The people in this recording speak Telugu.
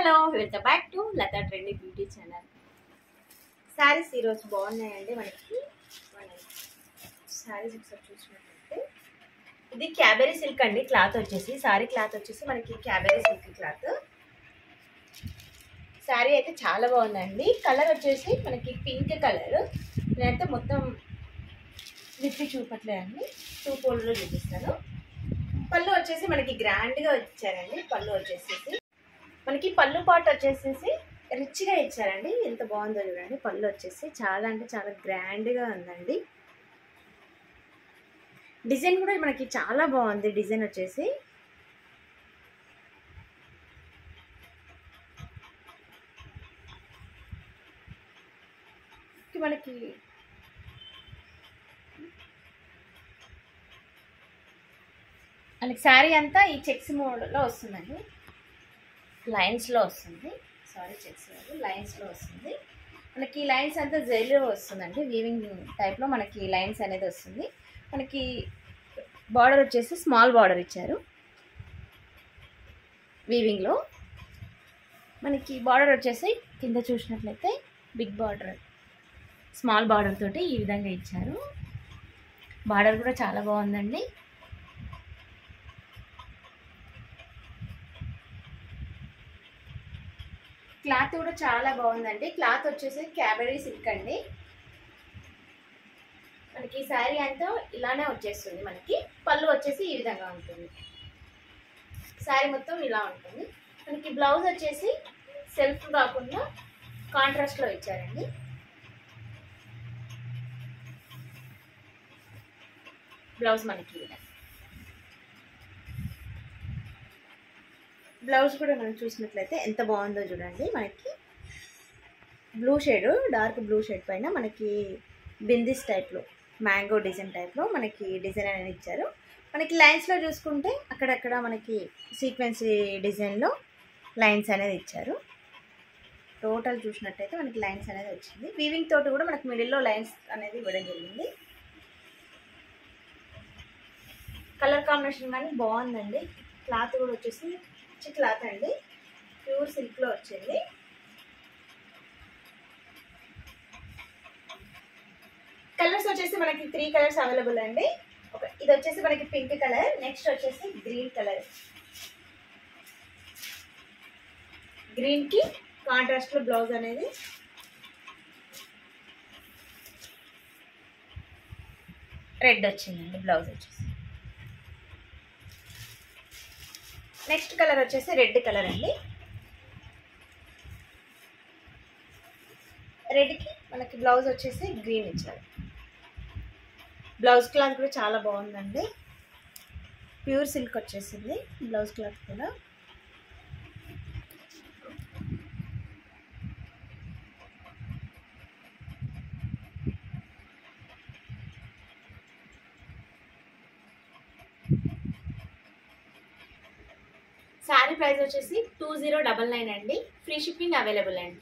Hello welcome back to Latha trending beauty channel. Saris ఈరోజు బాగున్నాయండి. మనకి శారీస్ ఒకసారి చూసినట్లయితే ఇది క్యాబరీ సిల్క్ అండి. క్లాత్ వచ్చేసి శారీ క్లాత్ వచ్చేసి మనకి క్యాబరీ సిల్క్ క్లాత్. శారీ అయితే చాలా బాగుందండి. కలర్ వచ్చేసి మనకి పింక్ కలర్. నేనైతే మొత్తం విప్పి చూపట్లేదండి, 2 పోల్లో చూపిస్తాను. పళ్ళు వచ్చేసి మనకి గ్రాండ్గా ఇచ్చారండి. పళ్ళు వచ్చేసేసి మనకి పళ్ళు పాట్ వచ్చేసేసి రిచ్గా ఇచ్చారండి. ఎంత బాగుందో చూడండి. పళ్ళు వచ్చేసి చాలా అంటే చాలా గ్రాండ్గా ఉందండి. డిజైన్ కూడా మనకి చాలా బాగుంది. డిజైన్ వచ్చేసి మనకి శారీ అంతా ఈ చెక్స్ మోడల్లో వస్తుందండి. లైన్స్లో వస్తుంది. సారీ, చెక్స్ కాదు, లైన్స్లో వస్తుంది. మనకి లైన్స్ అంతా జెల్ వస్తుందండి. వీవింగ్ టైప్లో మనకి లైన్స్ అనేది వస్తుంది. మనకి బార్డర్ వచ్చేసి స్మాల్ బార్డర్ ఇచ్చారు. వీవింగ్లో మనకి బార్డర్ వచ్చేసి కింద చూసినట్లయితే బిగ్ బార్డర్, స్మాల్ బార్డర్ తోటి ఈ విధంగా ఇచ్చారు. బార్డర్ కూడా చాలా బాగుందండి. క్లాత్ కూడా చాలా బాగుందండి. క్లాత్ వచ్చేసి క్యాబరీ సిల్క్ అండి. మనకి శారీ అంతా ఇలానే వచ్చేస్తుంది. మనకి పళ్ళు వచ్చేసి ఈ విధంగా ఉంటుంది. శారీ మొత్తం ఇలా ఉంటుంది. మనకి బ్లౌజ్ వచ్చేసి సెల్ఫ్ కాకుండా కాంట్రాస్ట్లో ఇచ్చారండి. బ్లౌజ్ మనకి బ్లౌజ్ కూడా మనం చూసినట్లయితే ఎంత బాగుందో చూడండి. మనకి blue shade, dark blue shade పైన మనకి బిందిస్ టైప్లో, మ్యాంగో డిజైన్ టైప్లో మనకి డిజైన్ అనేది ఇచ్చారు. మనకి లైన్స్లో చూసుకుంటే అక్కడక్కడ మనకి సీక్వెన్సీ డిజైన్లో లైన్స్ అనేది ఇచ్చారు. టోటల్ చూసినట్టయితే మనకి లైన్స్ అనేది వచ్చింది. వీవింగ్ తోటి కూడా మనకి మిడిల్లో లైన్స్ అనేది ఇవ్వడం జరిగింది. కలర్ కాంబినేషన్ కానీ బాగుందండి. క్లాత్ కూడా వచ్చేసి మంచి క్లాత్ అండి. ప్యూర్ సిల్క్లో వచ్చింది. కలర్స్ వచ్చేసి మనకి 3 కలర్స్ అవైలబుల్ అండి. ఇది వచ్చేసి మనకి పింక్ కలర్, నెక్స్ట్ వచ్చేసి గ్రీన్ కలర్. గ్రీన్కి కాంట్రాస్ట్లో బ్లౌజ్ అనేది రెడ్ వచ్చిందండి. బ్లౌజ్ వచ్చేసి నెక్స్ట్ కలర్ వచ్చేసి రెడ్ కలర్ అండి. రెడ్కి మనకి బ్లౌజ్ వచ్చేసి గ్రీన్ ఇచ్చారు. బ్లౌజ్ క్లాత్ కూడా చాలా బాగుందండి. ప్యూర్ సిల్క్ వచ్చేసింది బ్లౌజ్ క్లాత్ కూడా. శారీ ప్రైస్ వచ్చేసి 2099 అండి. ఫ్రీ షిప్పింగ్ అవైలబుల్ అండి.